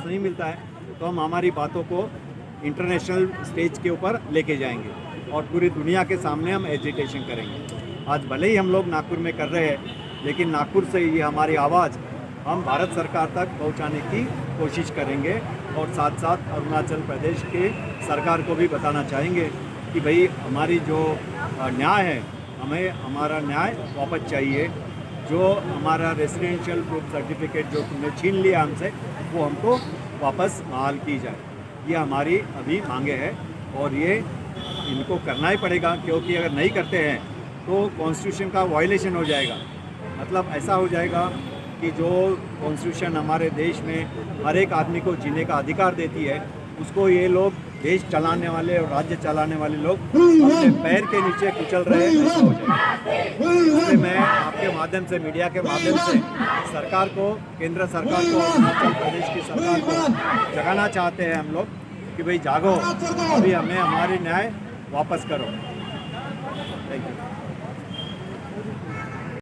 नहीं मिलता है तो हम हमारी बातों को इंटरनेशनल स्टेज के ऊपर लेके जाएंगे और पूरी दुनिया के सामने हम एजिटेशन करेंगे। आज भले ही हम लोग नागपुर में कर रहे हैं, लेकिन नागपुर से ये हमारी आवाज़ हम भारत सरकार तक पहुंचाने की कोशिश करेंगे और साथ साथ अरुणाचल प्रदेश के सरकार को भी बताना चाहेंगे कि भाई हमारी जो न्याय है, हमें हमारा न्याय वापस चाहिए। जो हमारा रेसिडेंशियल प्रूफ सर्टिफिकेट जो तुमने छीन लिया हमसे, वो हमको वापस बहाल की जाए। ये हमारी अभी मांगे हैं और ये इनको करना ही पड़ेगा, क्योंकि अगर नहीं करते हैं तो कॉन्स्टिट्यूशन का वायलेशन हो जाएगा। मतलब ऐसा हो जाएगा कि जो कॉन्स्टिट्यूशन हमारे देश में हर एक आदमी को जीने का अधिकार देती है, उसको ये लोग देश चलाने वाले और राज्य चलाने वाले लोग अपने पैर के नीचे कुचल रहे हैं, ऐसा हो जाएगा। इसलिए मैं आपके माध्यम से, मीडिया के माध्यम से सरकार को, केंद्र सरकार को, अरुणाचल प्रदेश की सरकार को जगाना चाहते हैं हम लोग कि भाई जागो, अभी हमें हमारी न्याय वापस करो।